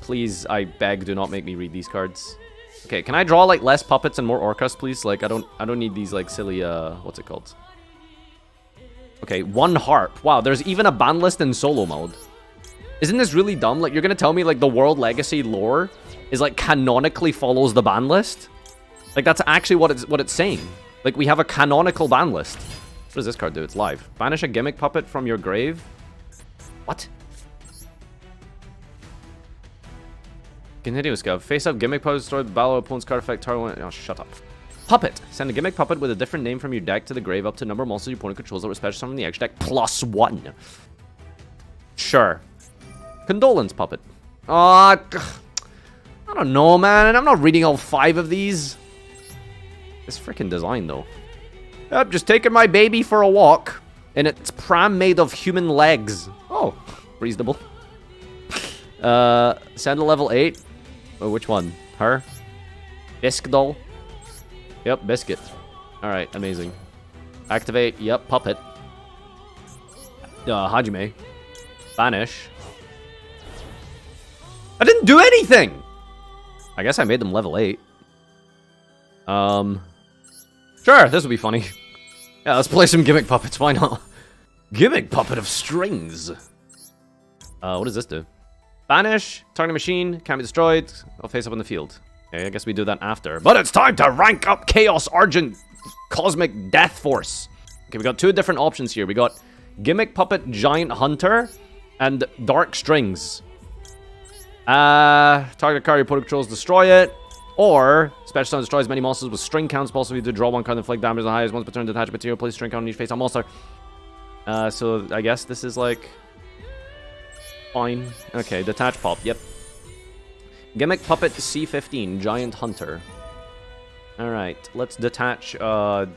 Please, I beg, do not make me read these cards. Okay, can I draw like less puppets and more orcas, please? Like I don't need these like silly what's it called? Okay, one harp. Wow, there's even a ban list in solo mode. Isn't this really dumb? Like you're gonna tell me like the World Legacy lore is like canonically follows the ban list? Like that's actually what it's saying. Like we have a canonical ban list. What does this card do? It's live. Banish a gimmick puppet from your grave. What? Continuous go. Face up gimmick puppet, destroy the battle opponent's card effect, target one. Oh, shut up. Puppet. Send a gimmick puppet with a different name from your deck to the grave up to number of monsters your opponent controls that were special summoned from the extra deck +1. Sure. Condolence puppet. I don't know, man. I'm not reading all 5 of these. This freaking design, though. Yep, just taking my baby for a walk. And it's pram made of human legs. Oh, reasonable. Send a level 8. Oh, which one? Her? Bisque doll? Yep, biscuit. Alright, amazing. Activate, yep, puppet. Hajime. Banish. I didn't do anything! I guess I made them level 8. Sure, this will be funny. Yeah, let's play some gimmick puppets, why not? Gimmick puppet of strings. What does this do? Banish, target machine, can't be destroyed. I'll face up in the field. Okay, I guess we do that after. But it's time to rank up Chaos Argent Cosmic Death Force. Okay, we got 2 different options here. We got Gimmick Puppet Giant Hunter and Dark Strings. Target card your opponent controls, destroy it. Or, Special Summon destroys many monsters with string counts. Possibly to draw 1 card and inflict damage the highest. Once per turn, detach material, place string count on each face on monster. So I guess this is like... fine. Okay, detach pop, yep. Gimmick Puppet C15, Giant Hunter. Alright, let's detach, Bombard.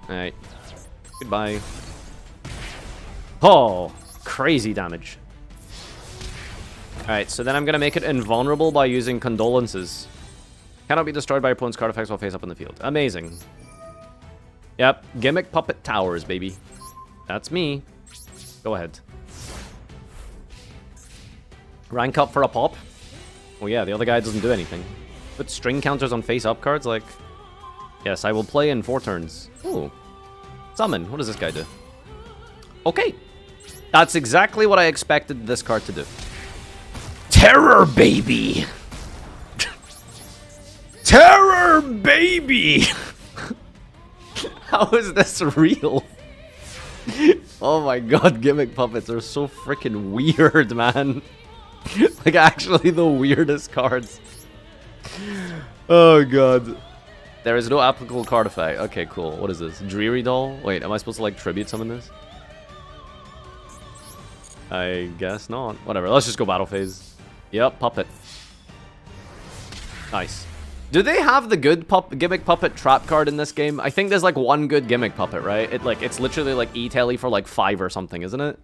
Alright. Goodbye. Oh, crazy damage. Alright, so then I'm gonna make it invulnerable by using Condolences. Cannot be destroyed by your opponent's card effects while face up in the field. Amazing. Yep, Gimmick Puppet Towers, baby. That's me. Go ahead. Rank up for a pop. Oh yeah, the other guy doesn't do anything. Put string counters on face-up cards, like... Yes, I will play in 4 turns. Ooh. Summon. What does this guy do? Okay. That's exactly what I expected this card to do. Terror Baby! Terror Baby! How is this real? Oh my god, gimmick puppets are so freaking weird, man. Like, actually the weirdest cards. Oh god. There is no applicable card effect. Okay, cool. What is this? Dreary Doll? Wait, am I supposed to, like, tribute summon this? I guess not. Whatever, let's just go battle phase. Yep, puppet. Nice. Do they have the good gimmick puppet trap card in this game? I think there's like 1 good gimmick puppet, right? It's literally like E-Telly for like 5 or something, isn't it?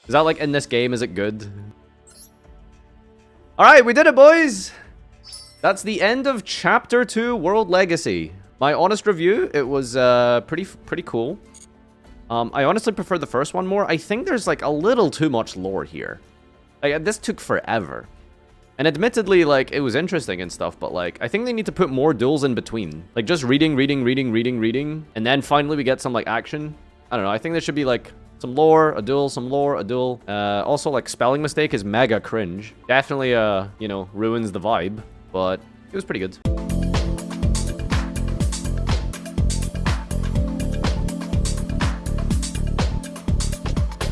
Is that like in this game? Is it good? Alright, we did it, boys! That's the end of Chapter 2 World Legacy. My honest review, it was pretty cool. I honestly prefer the first one more. I think there's like a little too much lore here. Like, this took forever. And admittedly, like, it was interesting and stuff, but, like, I think they need to put more duels in between. Like, just reading, and then finally we get some, like, action. I don't know, I think there should be, like, some lore, a duel, some lore, a duel. Also, like, spelling mistake is mega cringe. Definitely, you know, ruins the vibe, but it was pretty good.